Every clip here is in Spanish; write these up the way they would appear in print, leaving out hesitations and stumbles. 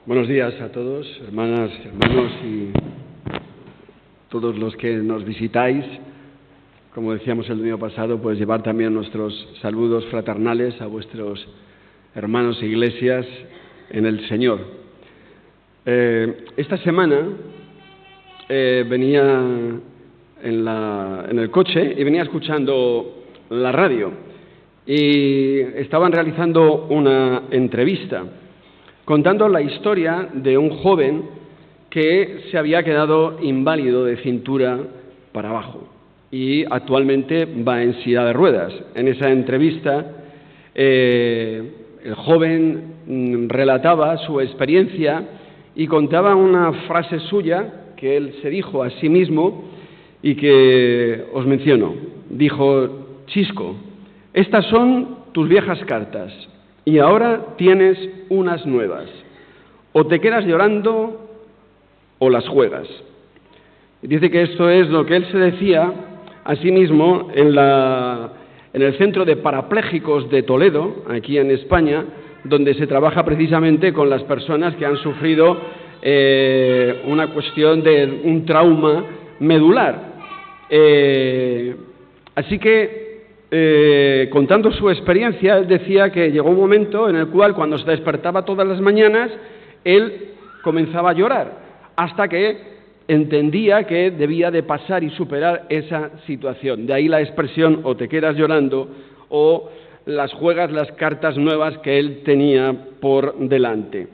Buenos días a todos, hermanas, hermanos y todos los que nos visitáis. Como decíamos el domingo pasado, pues llevar también nuestros saludos fraternales a vuestros hermanos e iglesias en el Señor. Esta semana venía en el coche y venía escuchando la radio y estaban realizando una entrevista contando la historia de un joven que se había quedado inválido de cintura para abajo y actualmente va en silla de ruedas. En esa entrevista el joven relataba su experiencia y contaba una frase suya que él se dijo a sí mismo y que os menciono. Dijo: Chisco, estas son tus viejas cartas y ahora tienes unas nuevas. O te quedas llorando o las juegas. Dice que esto es lo que él se decía a sí mismo en el Centro de Parapléjicos de Toledo, aquí en España, donde se trabaja precisamente con las personas que han sufrido una cuestión de un trauma medular. Así que contando su experiencia, él decía que llegó un momento en el cual, cuando se despertaba todas las mañanas, él comenzaba a llorar, hasta que entendía que debía de pasar y superar esa situación. De ahí la expresión: o te quedas llorando o las juegas las cartas nuevas que él tenía por delante.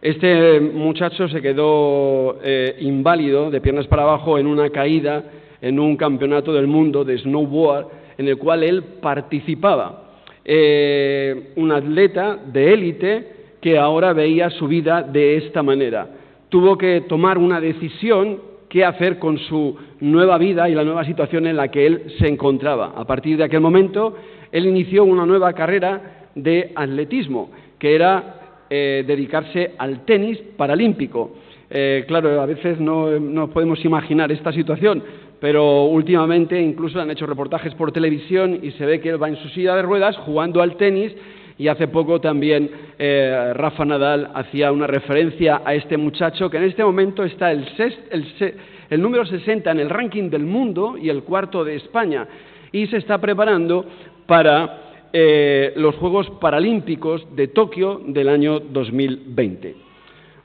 Este muchacho se quedó inválido, de piernas para abajo, en una caída en un campeonato del mundo de snowboard en el cual él participaba. Un atleta de élite que ahora veía su vida de esta manera. Tuvo que tomar una decisión: qué hacer con su nueva vida y la nueva situación en la que él se encontraba. A partir de aquel momento, él inició una nueva carrera de atletismo, que era dedicarse al tenis paralímpico. Claro, a veces no podemos imaginar esta situación, pero últimamente incluso han hecho reportajes por televisión y se ve que él va en su silla de ruedas jugando al tenis, y hace poco también Rafa Nadal hacía una referencia a este muchacho, que en este momento está el número 60 en el ranking del mundo y el cuarto de España, y se está preparando para los Juegos Paralímpicos de Tokio del año 2020.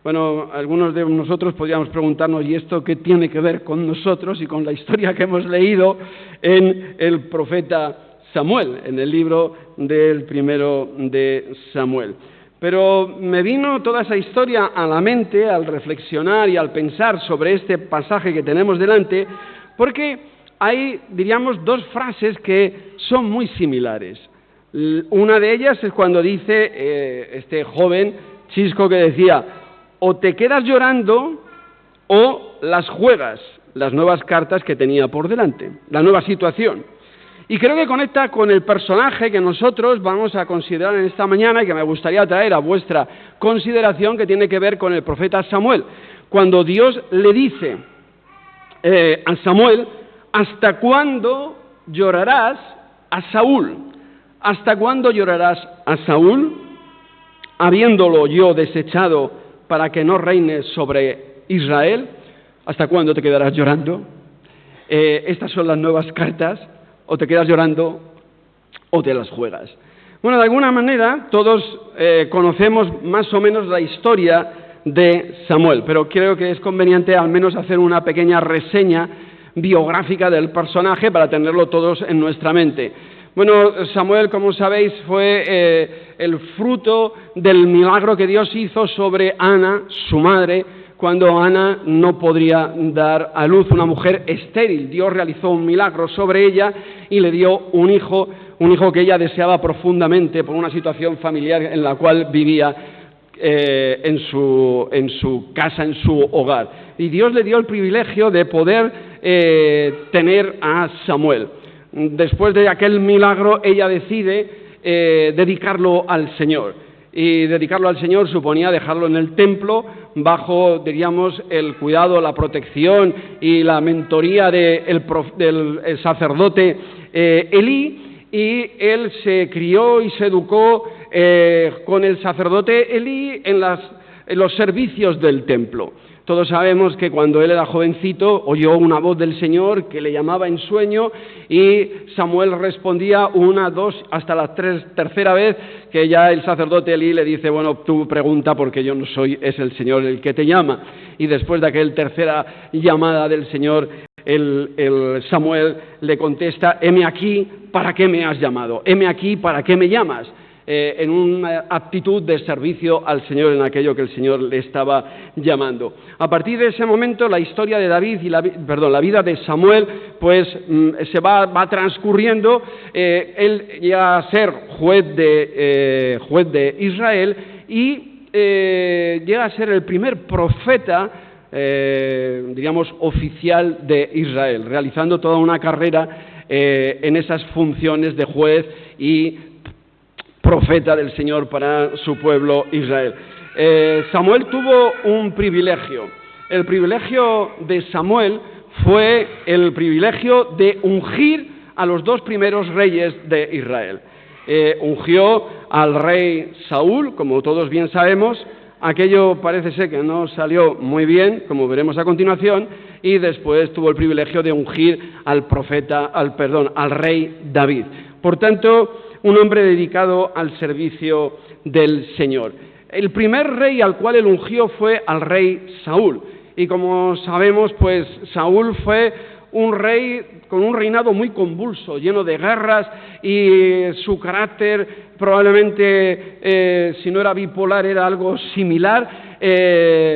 Bueno, algunos de nosotros podríamos preguntarnos: ¿y esto qué tiene que ver con nosotros y con la historia que hemos leído en el profeta Samuel, en el libro del primero de Samuel? Pero me vino toda esa historia a la mente al reflexionar y al pensar sobre este pasaje que tenemos delante, porque hay, diríamos, dos frases que son muy similares. Una de ellas es cuando dice este joven Chisco, que decía: o te quedas llorando o las juegas, las nuevas cartas que tenía por delante, la nueva situación. Y creo que conecta con el personaje que nosotros vamos a considerar en esta mañana y que me gustaría traer a vuestra consideración, que tiene que ver con el profeta Samuel. Cuando Dios le dice a Samuel: ¿hasta cuándo llorarás a Saúl? ¿Hasta cuándo llorarás a Saúl, habiéndolo yo desechado para que no reine sobre Israel? ¿Hasta cuándo te quedarás llorando? Estas son las nuevas cartas: o te quedas llorando o te las juegas. Bueno, de alguna manera todos conocemos más o menos la historia de Samuel, pero creo que es conveniente al menos hacer una pequeña reseña biográfica del personaje para tenerlo todos en nuestra mente. Bueno, Samuel, como sabéis, fue el fruto del milagro que Dios hizo sobre Ana, su madre, cuando Ana no podría dar a luz, una mujer estéril. Dios realizó un milagro sobre ella y le dio un hijo que ella deseaba profundamente por una situación familiar en la cual vivía en su casa, en su hogar. Y Dios le dio el privilegio de poder tener a Samuel. Después de aquel milagro, ella decide dedicarlo al Señor. Y dedicarlo al Señor suponía dejarlo en el templo bajo, diríamos, el cuidado, la protección y la mentoría del sacerdote Elí, y él se crió y se educó con el sacerdote Elí en las los servicios del templo. Todos sabemos que cuando él era jovencito oyó una voz del Señor que le llamaba en sueño y Samuel respondía una, dos, hasta la tercera vez que ya el sacerdote Elí le dice, bueno, tú pregunta porque yo no soy, es el Señor el que te llama. Y después de aquella tercera llamada del Señor, el Samuel le contesta, heme aquí, ¿para qué me has llamado? Heme aquí, ¿para qué me llamas? En una actitud de servicio al Señor en aquello que el Señor le estaba llamando. A partir de ese momento la historia de David y la vida de Samuel pues se va transcurriendo. Él llega a ser juez de Israel y llega a ser el primer profeta digamos oficial de Israel, realizando toda una carrera en esas funciones de juez y profeta del Señor para su pueblo Israel. Samuel tuvo un privilegio. El privilegio de Samuel fue el privilegio de ungir a los dos primeros reyes de Israel. Ungió al rey Saúl, como todos bien sabemos. Aquello parece ser que no salió muy bien, como veremos a continuación, y después tuvo el privilegio de ungir al rey David. Por tanto, un hombre dedicado al servicio del Señor. El primer rey al cual él ungió fue al rey Saúl. Y como sabemos, pues Saúl fue un rey con un reinado muy convulso, lleno de guerras, y su carácter probablemente, si no era bipolar, era algo similar,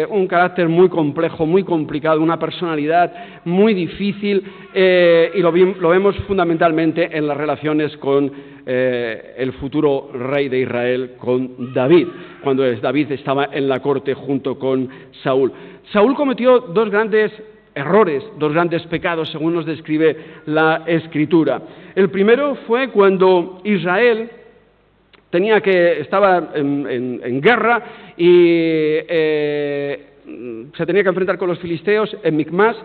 un carácter muy complejo, muy complicado, una personalidad muy difícil, y lo vemos fundamentalmente en las relaciones con el futuro rey de Israel, con David, cuando David estaba en la corte junto con Saúl. Saúl cometió dos grandes errores, dos grandes pecados, según nos describe la Escritura. El primero fue cuando Israel estaba en guerra y se tenía que enfrentar con los filisteos en Micmas,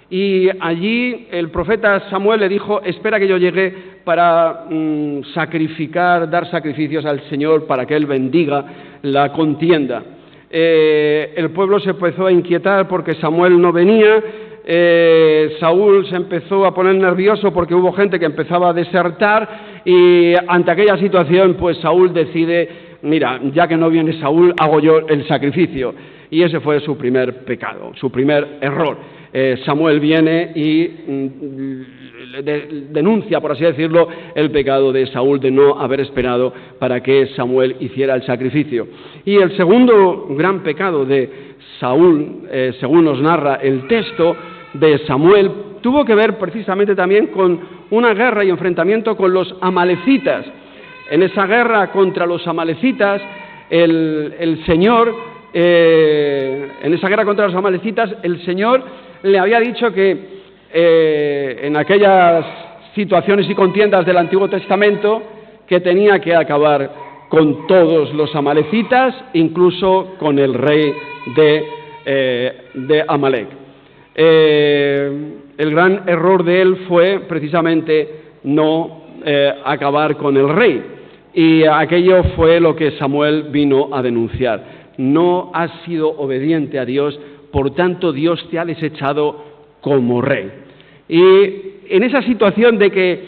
y allí el profeta Samuel le dijo, espera que yo llegue para dar sacrificios al Señor para que Él bendiga la contienda. El pueblo se empezó a inquietar porque Samuel no venía. Saúl se empezó a poner nervioso porque hubo gente que empezaba a desertar, y ante aquella situación pues Saúl decide, mira, ya que no viene Saúl, hago yo el sacrificio. Y ese fue su primer pecado, su primer error. Samuel viene y denuncia, por así decirlo, el pecado de Saúl de no haber esperado para que Samuel hiciera el sacrificio. Y el segundo gran pecado de Saúl, según nos narra el texto de Samuel, tuvo que ver precisamente también con una guerra y enfrentamiento con los amalecitas. En esa guerra contra los amalecitas, el Señor le había dicho que en aquellas situaciones y contiendas del Antiguo Testamento que tenía que acabar con todos los amalecitas, incluso con el rey de Amalec. El gran error de él fue precisamente no acabar con el rey, y aquello fue lo que Samuel vino a denunciar. No has sido obediente a Dios, por tanto Dios te ha desechado como rey. Y en esa situación de que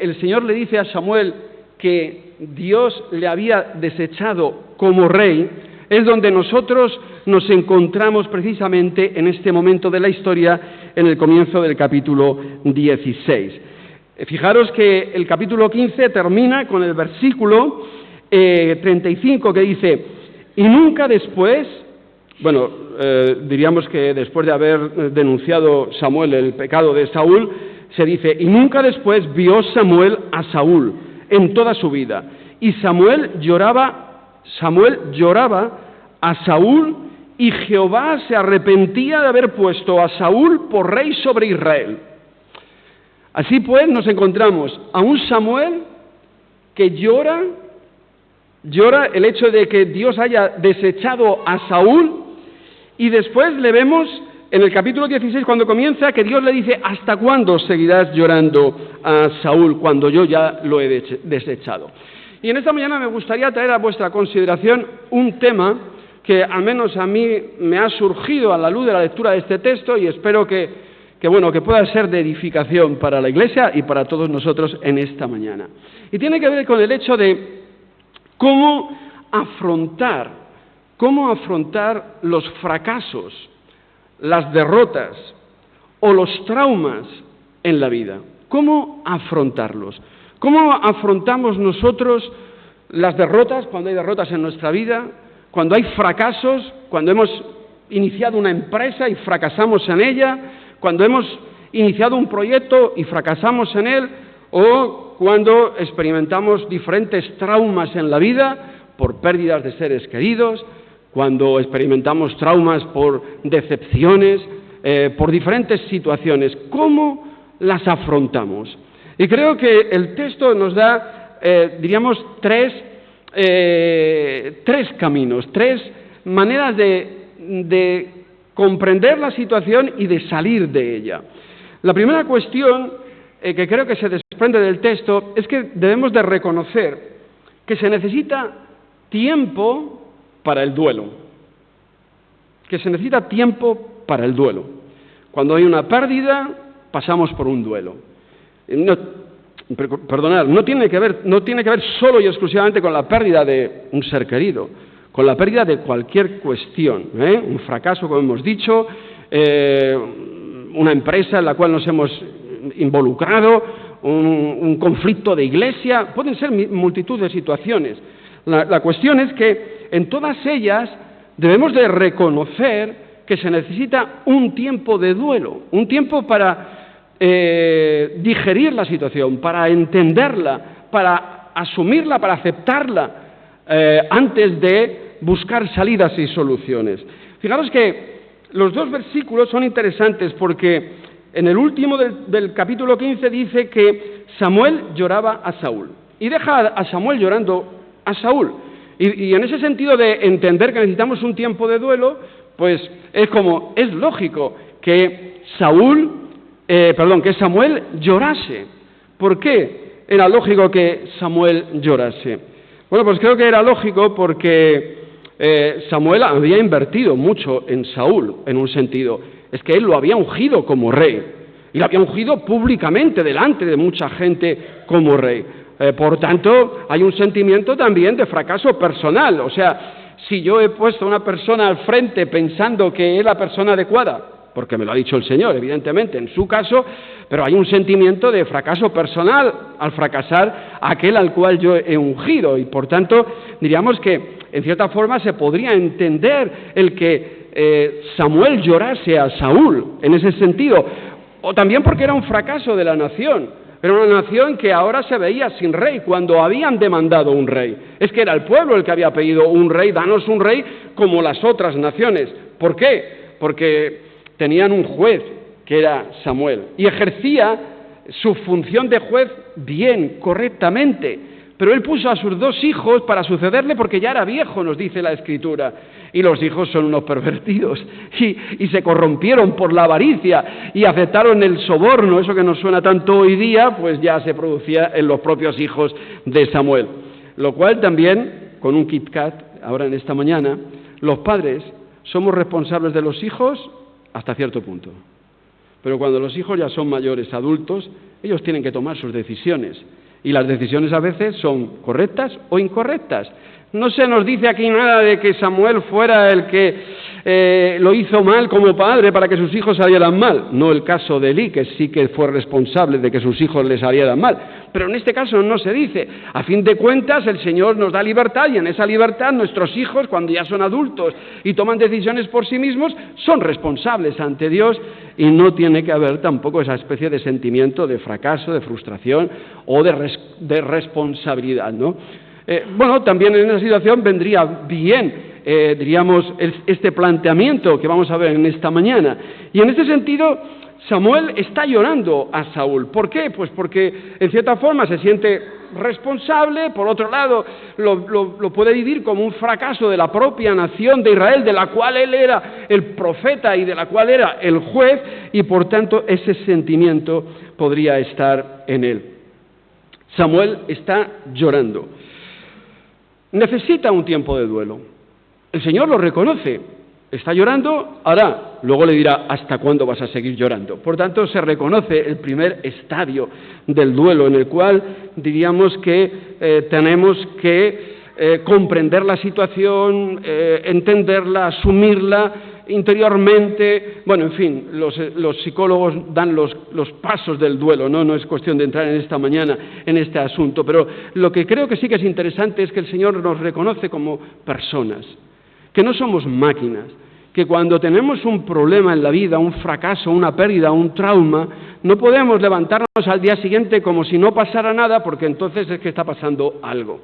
el Señor le dice a Samuel que Dios le había desechado como rey, es donde nosotros nos encontramos precisamente en este momento de la historia, en el comienzo del capítulo 16. Fijaros que el capítulo 15 termina con el versículo 35 que dice, y nunca después, diríamos que después de haber denunciado Samuel el pecado de Saúl, se dice, y nunca después vio Samuel a Saúl en toda su vida. Y Samuel lloraba a Saúl, y Jehová se arrepentía de haber puesto a Saúl por rey sobre Israel. Así pues nos encontramos a un Samuel que llora el hecho de que Dios haya desechado a Saúl, y después le vemos en el capítulo 16 cuando comienza que Dios le dice, ¿hasta cuándo seguirás llorando a Saúl cuando yo ya lo he desechado? Y en esta mañana me gustaría traer a vuestra consideración un tema que al menos a mí me ha surgido a la luz de la lectura de este texto y espero que pueda ser de edificación para la Iglesia y para todos nosotros en esta mañana. Y tiene que ver con el hecho de cómo afrontar los fracasos, las derrotas o los traumas en la vida. ¿Cómo afrontarlos? ¿Cómo afrontamos nosotros las derrotas, cuando hay derrotas en nuestra vida, cuando hay fracasos, cuando hemos iniciado una empresa y fracasamos en ella, cuando hemos iniciado un proyecto y fracasamos en él, o cuando experimentamos diferentes traumas en la vida por pérdidas de seres queridos, cuando experimentamos traumas por decepciones, por diferentes situaciones? ¿Cómo las afrontamos? Y creo que el texto nos da, diríamos, tres caminos, tres maneras de comprender la situación y de salir de ella. La primera cuestión que creo que se desprende del texto es que debemos de reconocer que se necesita tiempo para el duelo. Que se necesita tiempo para el duelo. Cuando hay una pérdida, pasamos por un duelo. No tiene que ver solo y exclusivamente con la pérdida de un ser querido, con la pérdida de cualquier cuestión, un fracaso, como hemos dicho, una empresa en la cual nos hemos involucrado, un conflicto de iglesia, pueden ser multitud de situaciones. La cuestión es que en todas ellas debemos de reconocer que se necesita un tiempo de duelo, un tiempo para digerir la situación, para entenderla, para asumirla, para aceptarla, antes de buscar salidas y soluciones. Fijaros que los dos versículos son interesantes porque en el último del capítulo 15 dice que Samuel lloraba a Saúl y deja a Samuel llorando a Saúl. Y en ese sentido de entender que necesitamos un tiempo de duelo, pues es lógico que Samuel llorase. ¿Por qué era lógico que Samuel llorase? Bueno, pues creo que era lógico porque Samuel había invertido mucho en Saúl, en un sentido. Es que él lo había ungido como rey, y lo había ungido públicamente, delante de mucha gente, como rey. Por tanto, hay un sentimiento también de fracaso personal. O sea, si yo he puesto a una persona al frente pensando que es la persona adecuada, porque me lo ha dicho el Señor, evidentemente, en su caso, pero hay un sentimiento de fracaso personal al fracasar aquel al cual yo he ungido, y por tanto, diríamos que, en cierta forma, se podría entender el que Samuel llorase a Saúl, en ese sentido, o también porque era un fracaso de la nación. Era una nación que ahora se veía sin rey, cuando habían demandado un rey. Es que era el pueblo el que había pedido un rey, danos un rey como las otras naciones. ¿Por qué? Porque tenían un juez, que era Samuel, y ejercía su función de juez bien, correctamente. Pero él puso a sus dos hijos para sucederle porque ya era viejo, nos dice la Escritura. Y los hijos son unos pervertidos y se corrompieron por la avaricia y aceptaron el soborno. Eso que nos suena tanto hoy día, pues ya se producía en los propios hijos de Samuel. Lo cual también, con un Kit Kat, ahora en esta mañana, los padres somos responsables de los hijos hasta cierto punto. Pero cuando los hijos ya son mayores, adultos, ellos tienen que tomar sus decisiones. Y las decisiones a veces son correctas o incorrectas. No se nos dice aquí nada de que Samuel fuera el que lo hizo mal como padre para que sus hijos salieran mal. No el caso de Elí, que sí que fue responsable de que sus hijos le salieran mal. Pero en este caso no se dice. A fin de cuentas, el Señor nos da libertad y en esa libertad nuestros hijos, cuando ya son adultos y toman decisiones por sí mismos, son responsables ante Dios y no tiene que haber tampoco esa especie de sentimiento de fracaso, de frustración o de responsabilidad, ¿no? También en esa situación vendría bien, diríamos, este planteamiento que vamos a ver en esta mañana. Y en este sentido, Samuel está llorando a Saúl. ¿Por qué? Pues porque, en cierta forma, se siente responsable. Por otro lado, lo puede vivir como un fracaso de la propia nación de Israel, de la cual él era el profeta y de la cual era el juez, y por tanto ese sentimiento podría estar en él. Samuel está llorando. Necesita un tiempo de duelo. El Señor lo reconoce. Está llorando, ahora, luego le dirá, ¿hasta cuándo vas a seguir llorando? Por tanto, se reconoce el primer estadio del duelo, en el cual diríamos que tenemos que comprender la situación, entenderla, asumirla interiormente. Bueno, en fin, los psicólogos dan los pasos del duelo, ¿no? No es cuestión de entrar en esta mañana en este asunto, pero lo que creo que sí que es interesante es que el Señor nos reconoce como personas, que no somos máquinas, que cuando tenemos un problema en la vida, un fracaso, una pérdida, un trauma, no podemos levantarnos al día siguiente como si no pasara nada, porque entonces es que está pasando algo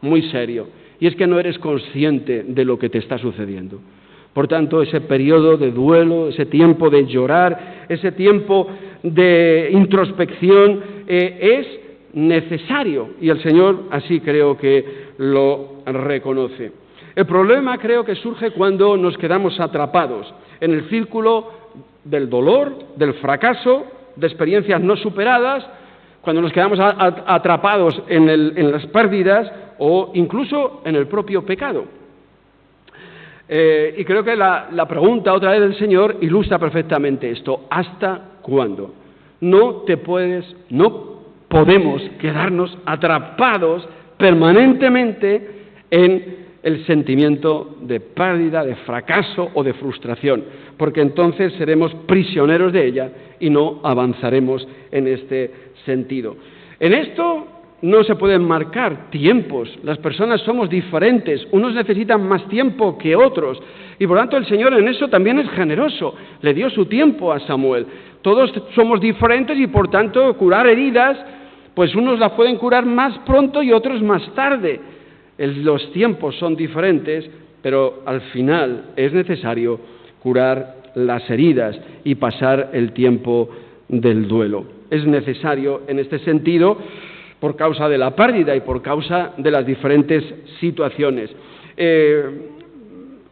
muy serio, y es que no eres consciente de lo que te está sucediendo. Por tanto, ese periodo de duelo, ese tiempo de llorar, ese tiempo de introspección es necesario, y el Señor así creo que lo reconoce. El problema creo que surge cuando nos quedamos atrapados en el círculo del dolor, del fracaso, de experiencias no superadas, cuando nos quedamos atrapados en las pérdidas o incluso en el propio pecado. Y creo que la pregunta otra vez del Señor ilustra perfectamente esto. ¿Hasta cuándo? No podemos quedarnos atrapados permanentemente en el sentimiento de pérdida, de fracaso o de frustración, porque entonces seremos prisioneros de ella y no avanzaremos en este sentido. En esto no se pueden marcar tiempos, las personas somos diferentes, unos necesitan más tiempo que otros, y por tanto el Señor en eso también es generoso, le dio su tiempo a Samuel. Todos somos diferentes y por tanto curar heridas, pues unos las pueden curar más pronto y otros más tarde. Los tiempos son diferentes, pero al final es necesario curar las heridas y pasar el tiempo del duelo. Es necesario en este sentido por causa de la pérdida y por causa de las diferentes situaciones.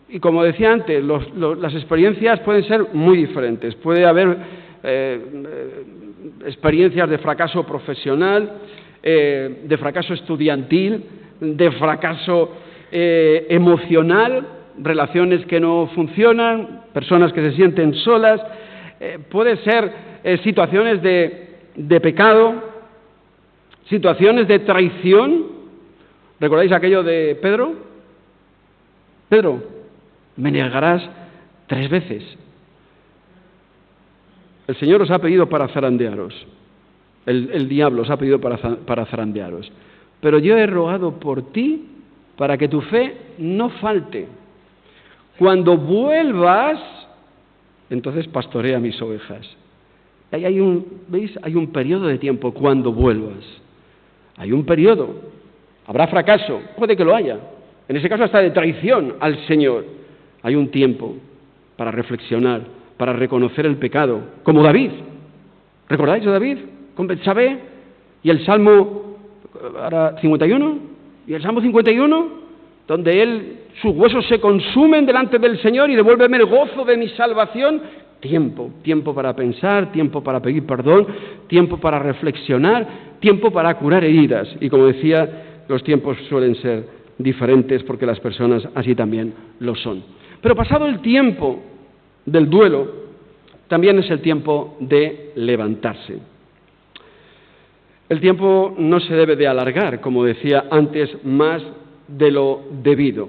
Y como decía antes, las experiencias pueden ser muy diferentes. Puede haber experiencias de fracaso profesional, de fracaso estudiantil, de fracaso emocional, relaciones que no funcionan, personas que se sienten solas, puede ser situaciones de pecado, situaciones de traición. ¿Recordáis aquello de Pedro? Pedro, me negarás 3 veces. El Señor os ha pedido para zarandearos, el diablo os ha pedido para zarandearos. Pero yo he rogado por ti para que tu fe no falte. Cuando vuelvas, entonces pastorea mis ovejas. Ahí ¿veis? Hay un periodo de tiempo cuando vuelvas. Hay un periodo. Habrá fracaso, puede que lo haya. En ese caso hasta de traición al Señor. Hay un tiempo para reflexionar, para reconocer el pecado. Como David. ¿Recordáis a David? Con Betsabé y el Salmo 51, y el Salmo 51, donde sus huesos se consumen delante del Señor y devuélveme el gozo de mi salvación. Tiempo para pensar, tiempo para pedir perdón, tiempo para reflexionar, tiempo para curar heridas. Y como decía, los tiempos suelen ser diferentes porque las personas así también lo son. Pero pasado el tiempo del duelo, también es el tiempo de levantarse. El tiempo no se debe de alargar, como decía antes, más de lo debido.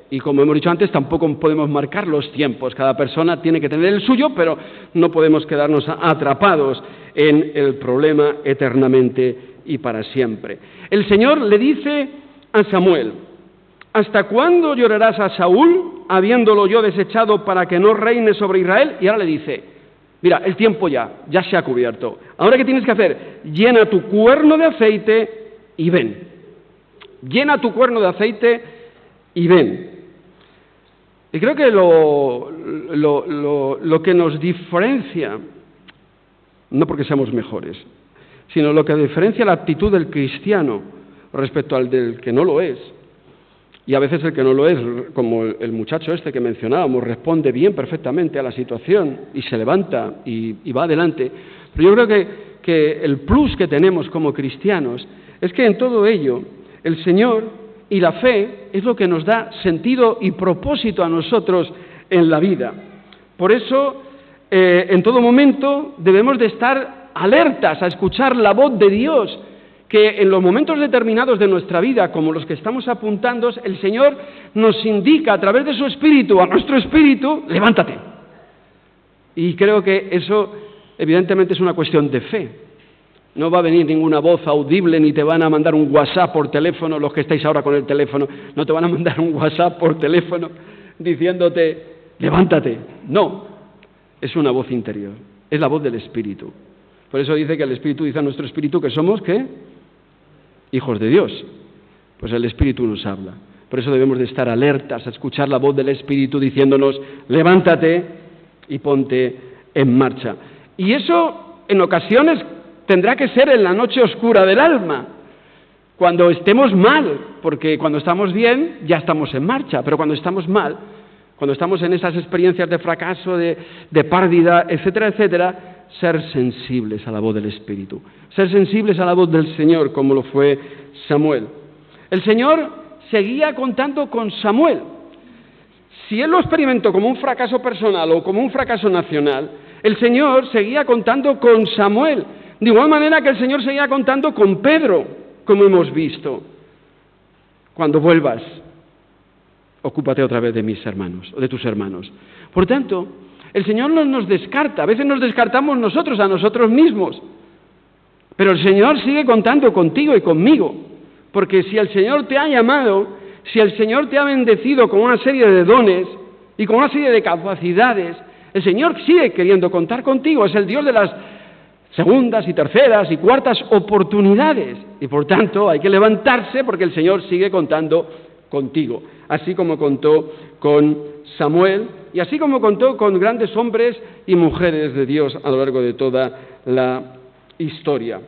Y como hemos dicho antes, tampoco podemos marcar los tiempos. Cada persona tiene que tener el suyo, pero no podemos quedarnos atrapados en el problema eternamente y para siempre. El Señor le dice a Samuel: ¿hasta cuándo llorarás a Saúl, habiéndolo yo desechado para que no reine sobre Israel? Y ahora le dice: mira, el tiempo ya se ha cubierto. Ahora, ¿qué tienes que hacer? Llena tu cuerno de aceite y ven. Llena tu cuerno de aceite y ven. Y creo que lo que nos diferencia, no porque seamos mejores, sino lo que diferencia la actitud del cristiano respecto al del que no lo es, y a veces el que no lo es, como el muchacho este que mencionábamos, responde bien perfectamente a la situación y se levanta y va adelante. Pero yo creo que el plus que tenemos como cristianos es que en todo ello el Señor y la fe es lo que nos da sentido y propósito a nosotros en la vida. Por eso, en todo momento debemos de estar alertas a escuchar la voz de Dios, que en los momentos determinados de nuestra vida, como los que estamos apuntando, el Señor nos indica a través de su Espíritu, a nuestro espíritu, levántate. Y creo que eso evidentemente es una cuestión de fe. No va a venir ninguna voz audible, ni te van a mandar un WhatsApp por teléfono, los que estáis ahora con el teléfono, no te van a mandar un WhatsApp por teléfono diciéndote, levántate. No, es una voz interior, es la voz del Espíritu. Por eso dice que el Espíritu dice a nuestro espíritu que somos, ¿qué? Hijos de Dios. Pues el Espíritu nos habla. Por eso debemos de estar alertas a escuchar la voz del Espíritu diciéndonos, levántate y ponte en marcha. Y eso en ocasiones tendrá que ser en la noche oscura del alma, cuando estemos mal, porque cuando estamos bien ya estamos en marcha, pero cuando estamos mal, cuando estamos en esas experiencias de fracaso, de pérdida, etcétera, etcétera, ser sensibles a la voz del Espíritu, ser sensibles a la voz del Señor, como lo fue Samuel. El Señor seguía contando con Samuel. Si él lo experimentó como un fracaso personal o como un fracaso nacional, el Señor seguía contando con Samuel. De igual manera que el Señor seguía contando con Pedro, como hemos visto. Cuando vuelvas, ocúpate otra vez de mis hermanos, o de tus hermanos. Por tanto, el Señor no nos descarta, a veces nos descartamos nosotros a nosotros mismos, pero el Señor sigue contando contigo y conmigo, porque si el Señor te ha llamado, si el Señor te ha bendecido con una serie de dones y con una serie de capacidades, el Señor sigue queriendo contar contigo, es el Dios de las segundas y terceras y cuartas oportunidades, y por tanto hay que levantarse porque el Señor sigue contando contigo, así como contó con Samuel y así como contó con grandes hombres y mujeres de Dios a lo largo de toda la historia.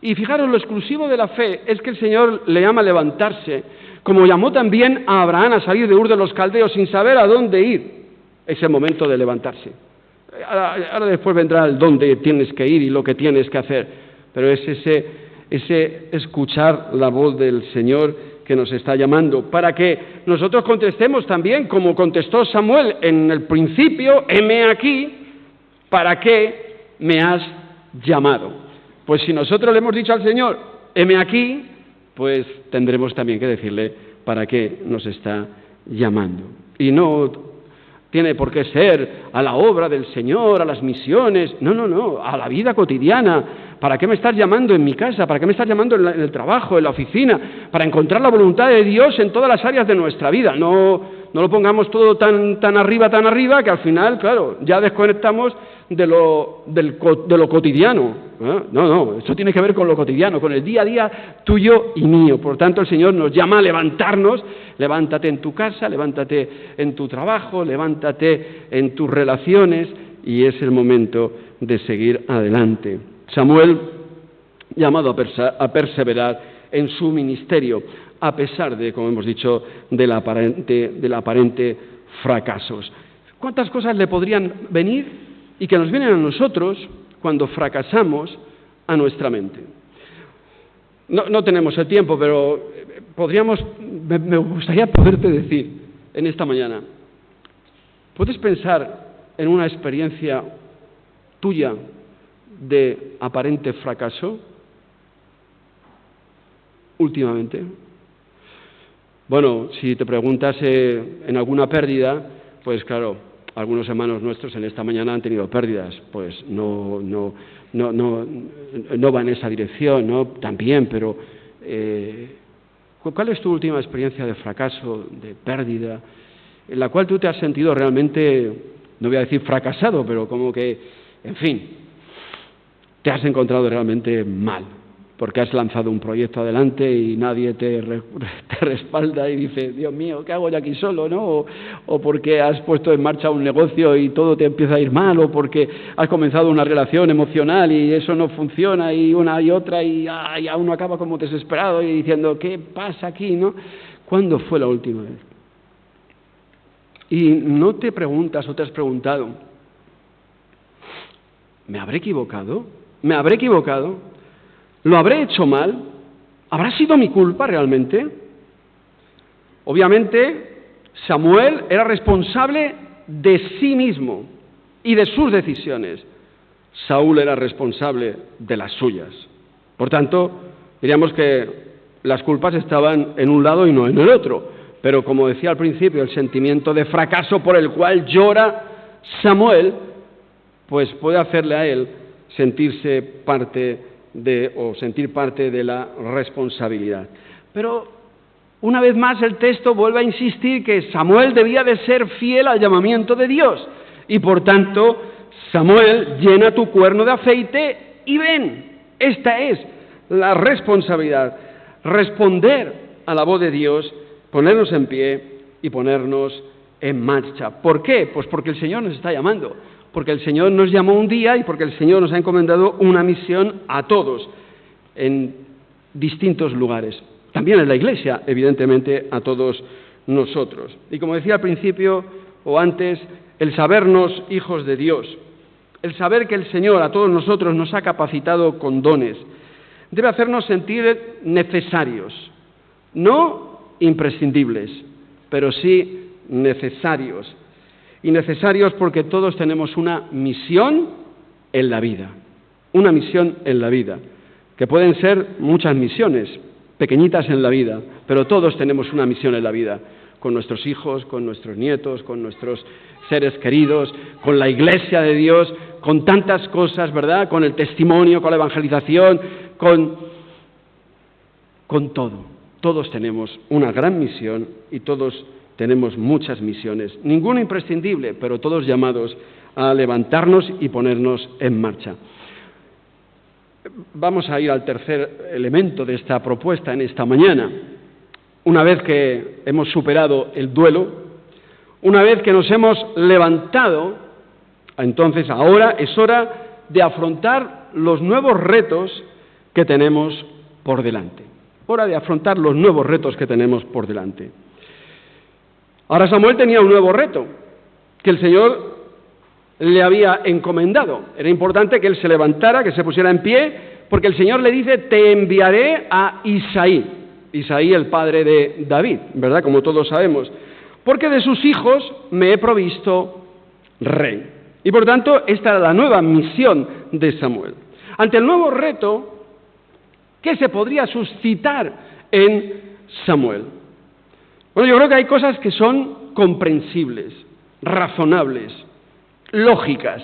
Y fijaros, lo exclusivo de la fe es que el Señor le llama a levantarse, como llamó también a Abraham a salir de Ur de los Caldeos sin saber a dónde ir. Es el momento de levantarse. Ahora después vendrá el dónde tienes que ir y lo que tienes que hacer, pero es ese escuchar la voz del Señor que nos está llamando, para que nosotros contestemos también, como contestó Samuel en el principio, heme aquí, ¿para qué me has llamado? Pues si nosotros le hemos dicho al Señor, heme aquí, pues tendremos también que decirle para qué nos está llamando. Y no tiene por qué ser a la obra del Señor, a las misiones, no, a la vida cotidiana. ¿Para qué me estás llamando en mi casa? ¿Para qué me estás llamando en el trabajo, en la oficina? Para encontrar la voluntad de Dios en todas las áreas de nuestra vida. No lo pongamos todo tan arriba, que al final, claro, ya desconectamos de lo cotidiano. No, esto tiene que ver con lo cotidiano, con el día a día tuyo y mío. Por tanto, el Señor nos llama a levantarnos. Levántate en tu casa, levántate en tu trabajo, levántate en tus relaciones, y es el momento de seguir adelante. Samuel, llamado a perseverar en su ministerio, a pesar de, como hemos dicho, del aparente fracasos. ¿Cuántas cosas le podrían venir y que nos vienen a nosotros cuando fracasamos a nuestra mente? No tenemos el tiempo, pero me gustaría poderte decir en esta mañana, ¿puedes pensar en una experiencia tuya de aparente fracaso últimamente? Bueno, si te preguntas en alguna pérdida, pues claro, algunos hermanos nuestros en esta mañana han tenido pérdidas, pues no va en esa dirección, ¿no? También, pero ¿cuál es tu última experiencia de fracaso, de pérdida, en la cual tú te has sentido realmente, no voy a decir fracasado, pero como que, en fin, te has encontrado realmente mal, porque has lanzado un proyecto adelante y nadie te respalda y dice, Dios mío, ¿qué hago yo aquí solo? ¿No? O porque has puesto en marcha un negocio y todo te empieza a ir mal, o porque has comenzado una relación emocional y eso no funciona, y una y otra, y uno acaba como desesperado y diciendo, ¿qué pasa aquí? ¿No? ¿Cuándo fue la última vez? Y no te preguntas o te has preguntado, ¿me habré equivocado? ¿Me habré equivocado? ¿Lo habré hecho mal? ¿Habrá sido mi culpa realmente? Obviamente, Samuel era responsable de sí mismo y de sus decisiones. Saúl era responsable de las suyas. Por tanto, diríamos que las culpas estaban en un lado y no en el otro. Pero como decía al principio, el sentimiento de fracaso por el cual llora Samuel, pues puede hacerle a él sentir parte de la responsabilidad. Pero una vez más el texto vuelve a insistir que Samuel debía de ser fiel al llamamiento de Dios. Y por tanto, Samuel, llena tu cuerno de aceite y ven. Esta es la responsabilidad. Responder a la voz de Dios, ponernos en pie y ponernos en marcha. ¿Por qué? Pues porque el Señor nos está llamando. Porque el Señor nos llamó un día y porque el Señor nos ha encomendado una misión a todos en distintos lugares. También en la Iglesia, evidentemente, a todos nosotros. Y como decía al principio o antes, el sabernos hijos de Dios, el saber que el Señor a todos nosotros nos ha capacitado con dones, debe hacernos sentir necesarios, no imprescindibles, pero sí necesarios. Y necesarios porque todos tenemos una misión en la vida, que pueden ser muchas misiones, pequeñitas en la vida, pero todos tenemos una misión en la vida, con nuestros hijos, con nuestros nietos, con nuestros seres queridos, con la Iglesia de Dios, con tantas cosas, ¿verdad? Con el testimonio, con la evangelización, con todo. Todos tenemos una gran misión y todos tenemos muchas misiones, ninguna imprescindible, pero todos llamados a levantarnos y ponernos en marcha. Vamos a ir al tercer elemento de esta propuesta en esta mañana. Una vez que hemos superado el duelo, una vez que nos hemos levantado, entonces ahora es hora de afrontar los nuevos retos que tenemos por delante. Hora de afrontar los nuevos retos que tenemos por delante. Ahora Samuel tenía un nuevo reto, que el Señor le había encomendado. Era importante que él se levantara, que se pusiera en pie, porque el Señor le dice, te enviaré a Isaí. Isaí, el padre de David, ¿verdad? Como todos sabemos. Porque de sus hijos me he provisto rey. Y por tanto, esta era la nueva misión de Samuel. Ante el nuevo reto, ¿qué se podría suscitar en Samuel? Bueno, yo creo que hay cosas que son comprensibles, razonables, lógicas,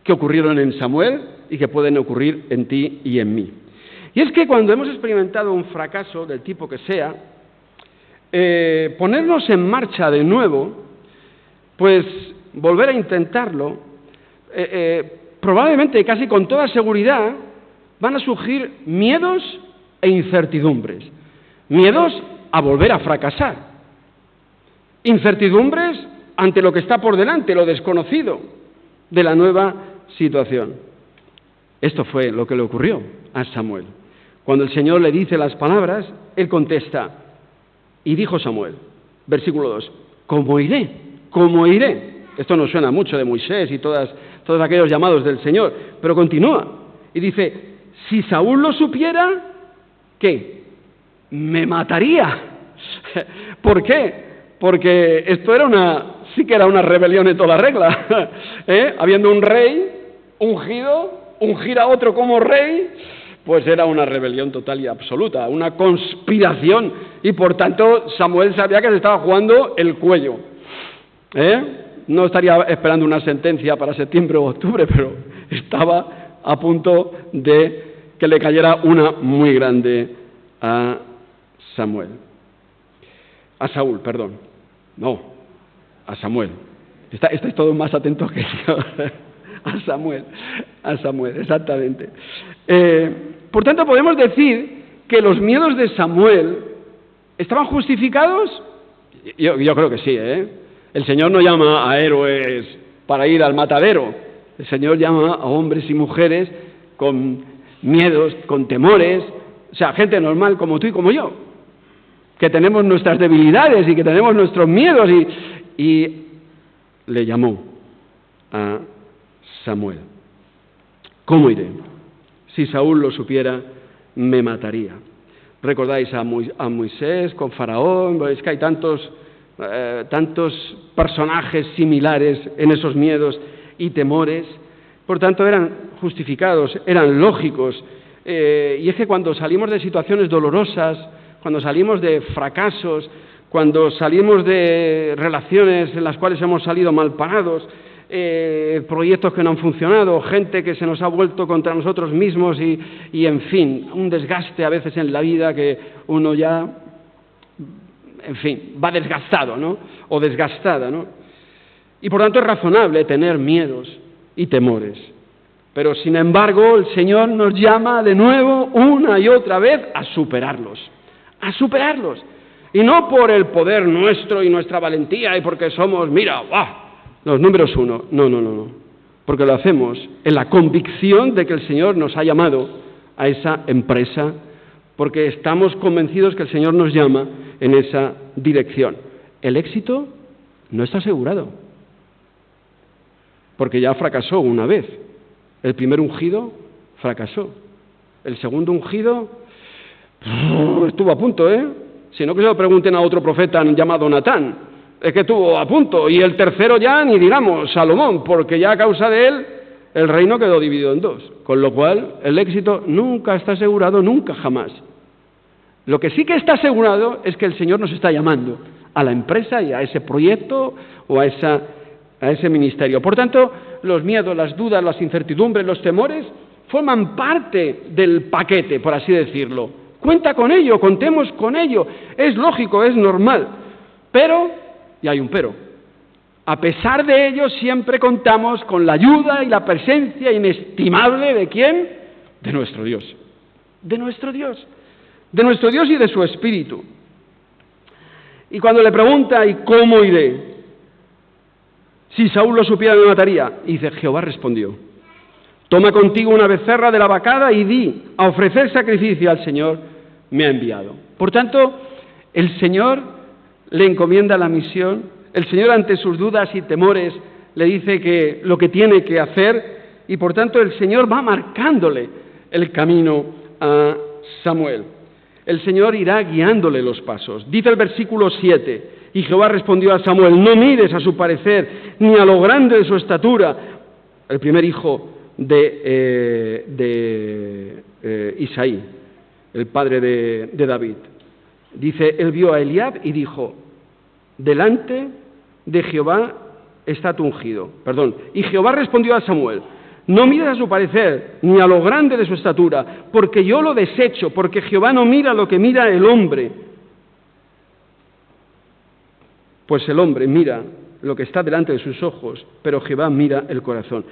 que ocurrieron en Samuel y que pueden ocurrir en ti y en mí. Y es que cuando hemos experimentado un fracaso del tipo que sea, ponernos en marcha de nuevo, pues volver a intentarlo, probablemente casi con toda seguridad van a surgir miedos e incertidumbres. Miedos a volver a fracasar. Incertidumbres ante lo que está por delante, lo desconocido de la nueva situación. Esto fue lo que le ocurrió a Samuel. Cuando el Señor le dice las palabras, él contesta, y dijo Samuel, versículo 2, ¿cómo iré? ¿Cómo iré? Esto nos suena mucho de Moisés y todos aquellos llamados del Señor, pero continúa y dice, si Saúl lo supiera, ¿qué? Me mataría. ¿Por qué? Porque esto sí que era una rebelión en toda regla. Habiendo un rey ungido, ungir a otro como rey, pues era una rebelión total y absoluta, una conspiración, y por tanto Samuel sabía que se estaba jugando el cuello. No estaría esperando una sentencia para septiembre o octubre, pero estaba a punto de que le cayera una muy grande a Saúl, perdón. No, a Samuel. Estáis todos más atentos que yo. A Samuel, exactamente. Por tanto, podemos decir que los miedos de Samuel estaban justificados. Yo creo que sí, El Señor no llama a héroes para ir al matadero. El Señor llama a hombres y mujeres con miedos, con temores, o sea, gente normal como tú y como yo, que tenemos nuestras debilidades y que tenemos nuestros miedos, y le llamó a Samuel. ¿Cómo iré? Si Saúl lo supiera, me mataría. Recordáis a Moisés con Faraón, es que hay tantos personajes similares en esos miedos y temores. Por tanto, eran justificados, eran lógicos. Y es que cuando salimos de situaciones dolorosas, cuando salimos de fracasos, cuando salimos de relaciones en las cuales hemos salido mal parados, proyectos que no han funcionado, gente que se nos ha vuelto contra nosotros mismos y en fin, un desgaste a veces en la vida que uno ya, en fin, va desgastado, ¿no? O desgastada, ¿no? Y por tanto es razonable tener miedos y temores. Pero sin embargo el Señor nos llama de nuevo una y otra vez a superarlos. Y no por el poder nuestro y nuestra valentía y porque somos, mira, ¡guau!, los números uno. No. Porque lo hacemos en la convicción de que el Señor nos ha llamado a esa empresa, porque estamos convencidos que el Señor nos llama en esa dirección. El éxito no está asegurado, porque ya fracasó una vez. El primer ungido fracasó. El segundo ungido estuvo a punto, Si no, que se lo pregunten a otro profeta llamado Natán. Es que estuvo a punto. Y el tercero ya, ni digamos, Salomón, porque ya a causa de él el reino quedó dividido en dos. Con lo cual, el éxito nunca está asegurado, nunca, jamás. Lo que sí que está asegurado es que el Señor nos está llamando a la empresa y a ese proyecto o a ese ministerio. Por tanto, los miedos, las dudas, las incertidumbres, los temores forman parte del paquete, por así decirlo. Cuenta con ello, contemos con ello. Es lógico, es normal. Pero, y hay un pero, a pesar de ello siempre contamos con la ayuda y la presencia inestimable ¿de quién? De nuestro Dios. De nuestro Dios. De nuestro Dios y de su Espíritu. Y cuando le pregunta, ¿y cómo iré? Si Saúl lo supiera me mataría. Y dice, Jehová respondió, toma contigo una becerra de la vacada y di, a ofrecer sacrificio al Señor me ha enviado. Por tanto, el Señor le encomienda la misión, el Señor ante sus dudas y temores le dice que lo que tiene que hacer y por tanto el Señor va marcándole el camino a Samuel. El Señor irá guiándole los pasos. Dice el versículo 7, y Jehová respondió a Samuel, no mires a su parecer, ni a lo grande de su estatura. El primer hijo de Isaí, el padre de David. Dice, él vio a Eliab y dijo, delante de Jehová está tu ungido. Y Jehová respondió a Samuel, no mires a su parecer, ni a lo grande de su estatura, porque yo lo desecho, porque Jehová no mira lo que mira el hombre. Pues el hombre mira lo que está delante de sus ojos, pero Jehová mira el corazón.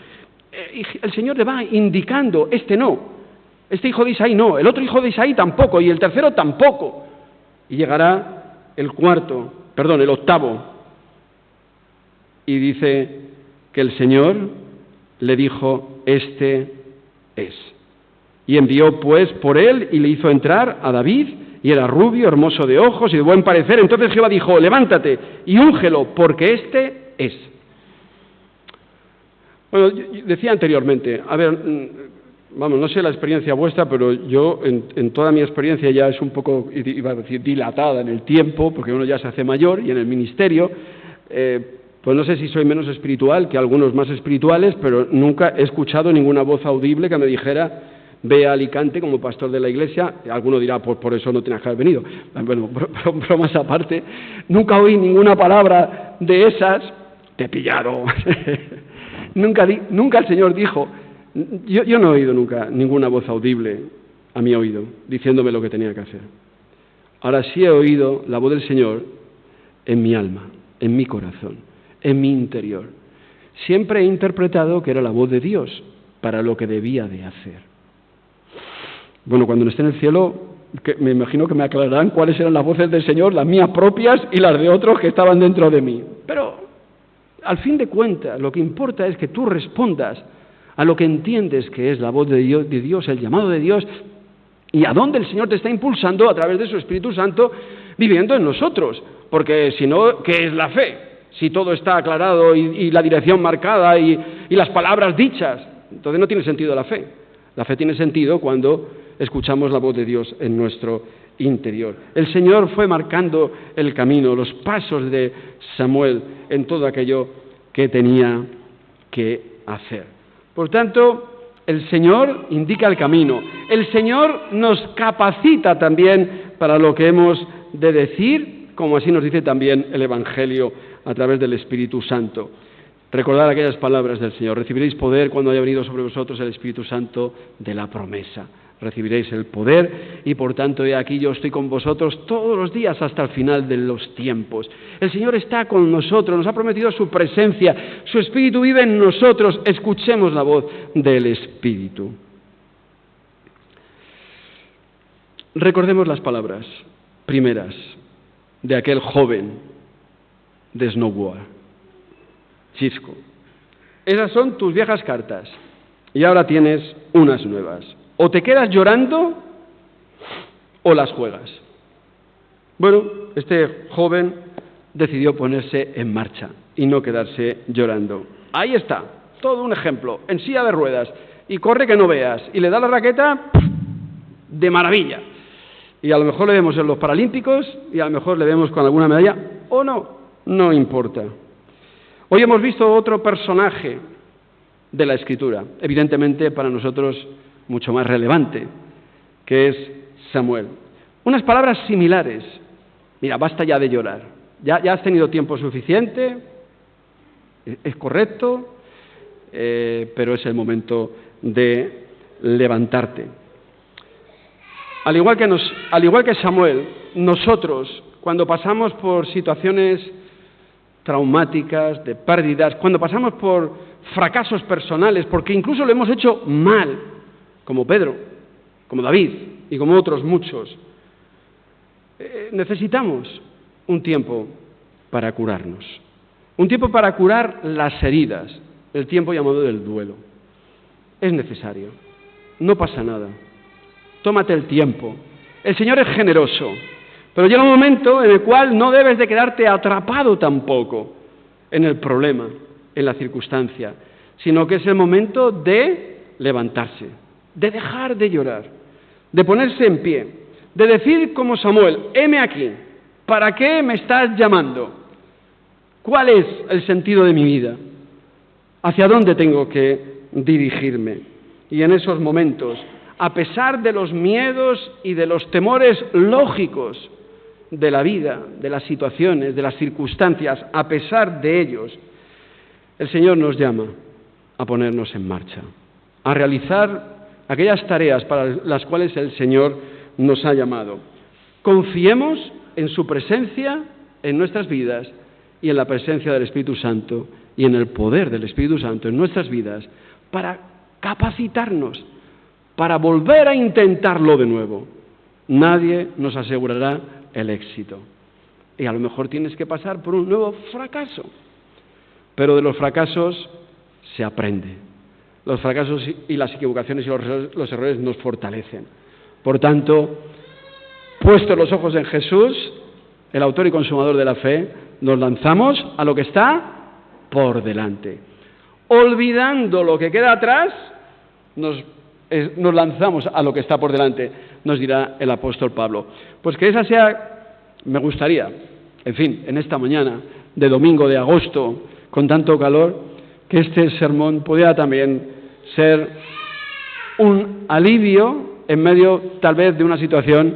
Y el Señor le va indicando, este no, este hijo de Isaí no, el otro hijo de Isaí tampoco, y el tercero tampoco. Y llegará el octavo. Y dice que el Señor le dijo, este es. Y envió pues por él y le hizo entrar a David, y era rubio, hermoso de ojos y de buen parecer. Entonces Jehová dijo, levántate y úngelo, porque este es. Bueno, yo decía anteriormente, no sé la experiencia vuestra, pero yo en toda mi experiencia ya es un poco, iba a decir, dilatada en el tiempo, porque uno ya se hace mayor, y en el ministerio, pues no sé si soy menos espiritual que algunos más espirituales, pero nunca he escuchado ninguna voz audible que me dijera, ve a Alicante como pastor de la iglesia. Alguno dirá, pues por eso no tienes que haber venido. Bueno, bromas aparte, nunca oí ninguna palabra de esas, te he pillado. Nunca el Señor dijo, yo no he oído nunca ninguna voz audible a mi oído, diciéndome lo que tenía que hacer. Ahora sí he oído la voz del Señor en mi alma, en mi corazón, en mi interior. Siempre he interpretado que era la voz de Dios para lo que debía de hacer. Bueno, cuando esté en el cielo, me imagino que me aclararán cuáles eran las voces del Señor, las mías propias y las de otros que estaban dentro de mí. Pero, al fin de cuentas, lo que importa es que tú respondas a lo que entiendes que es la voz de Dios, el llamado de Dios, y a dónde el Señor te está impulsando a través de su Espíritu Santo viviendo en nosotros. Porque si no, ¿qué es la fe? Si todo está aclarado y la dirección marcada y las palabras dichas, entonces no tiene sentido la fe. La fe tiene sentido cuando escuchamos la voz de Dios en nuestro interior. El Señor fue marcando el camino, los pasos de Samuel en todo aquello que tenía que hacer. Por tanto, el Señor indica el camino. El Señor nos capacita también para lo que hemos de decir, como así nos dice también el Evangelio a través del Espíritu Santo. Recordad aquellas palabras del Señor: recibiréis poder cuando haya venido sobre vosotros el Espíritu Santo de la promesa. Recibiréis el poder y por tanto he aquí yo estoy con vosotros todos los días hasta el final de los tiempos. El Señor está con nosotros, nos ha prometido su presencia, su Espíritu vive en nosotros. Escuchemos la voz del Espíritu. Recordemos las palabras primeras de aquel joven de Snowboard, Chisco. Esas son tus viejas cartas y ahora tienes unas nuevas. O te quedas llorando o las juegas. Bueno, este joven decidió ponerse en marcha y no quedarse llorando. Ahí está, todo un ejemplo, en silla de ruedas, y corre que no veas, y le da la raqueta de maravilla. Y a lo mejor le vemos en los Paralímpicos, y a lo mejor le vemos con alguna medalla, o no, no importa. Hoy hemos visto otro personaje de la Escritura, evidentemente para nosotros mucho más relevante, que es Samuel. Unas palabras similares. Mira, basta ya de llorar. Ya has tenido tiempo suficiente, es correcto, pero es el momento de levantarte. Al igual que Samuel, nosotros, cuando pasamos por situaciones traumáticas, de pérdidas, cuando pasamos por fracasos personales, porque incluso lo hemos hecho mal, como Pedro, como David y como otros muchos, necesitamos un tiempo para curarnos, un tiempo para curar las heridas, el tiempo llamado del duelo. Es necesario, no pasa nada, tómate el tiempo. El Señor es generoso, pero llega un momento en el cual no debes de quedarte atrapado tampoco en el problema, en la circunstancia, sino que es el momento de levantarse, de dejar de llorar, de ponerse en pie, de decir como Samuel: heme aquí, ¿para qué me estás llamando? ¿Cuál es el sentido de mi vida? ¿Hacia dónde tengo que dirigirme? Y en esos momentos, a pesar de los miedos y de los temores lógicos de la vida, de las situaciones, de las circunstancias, a pesar de ellos, el Señor nos llama a ponernos en marcha, a realizar aquellas tareas para las cuales el Señor nos ha llamado. Confiemos en su presencia en nuestras vidas y en la presencia del Espíritu Santo y en el poder del Espíritu Santo en nuestras vidas para capacitarnos, para volver a intentarlo de nuevo. Nadie nos asegurará el éxito. Y a lo mejor tienes que pasar por un nuevo fracaso, pero de los fracasos se aprende. Los fracasos y las equivocaciones y los errores nos fortalecen. Por tanto, puestos los ojos en Jesús, el autor y consumador de la fe, nos lanzamos a lo que está por delante. Olvidando lo que queda atrás, nos lanzamos a lo que está por delante, nos dirá el apóstol Pablo. Pues que esa sea, me gustaría, en fin, en esta mañana de domingo de agosto, con tanto calor, que este sermón pudiera también ser un alivio en medio tal vez de una situación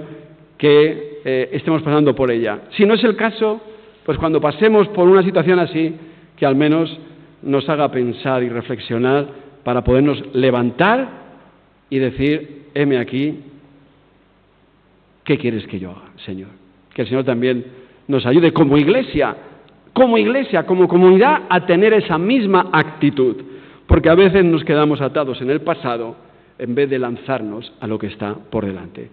que estemos pasando por ella. Si no es el caso, pues cuando pasemos por una situación así, que al menos nos haga pensar y reflexionar para podernos levantar y decir: heme aquí, ¿qué quieres que yo haga, Señor? Que el Señor también nos ayude como iglesia, como comunidad, a tener esa misma actitud, porque a veces nos quedamos atados en el pasado en vez de lanzarnos a lo que está por delante.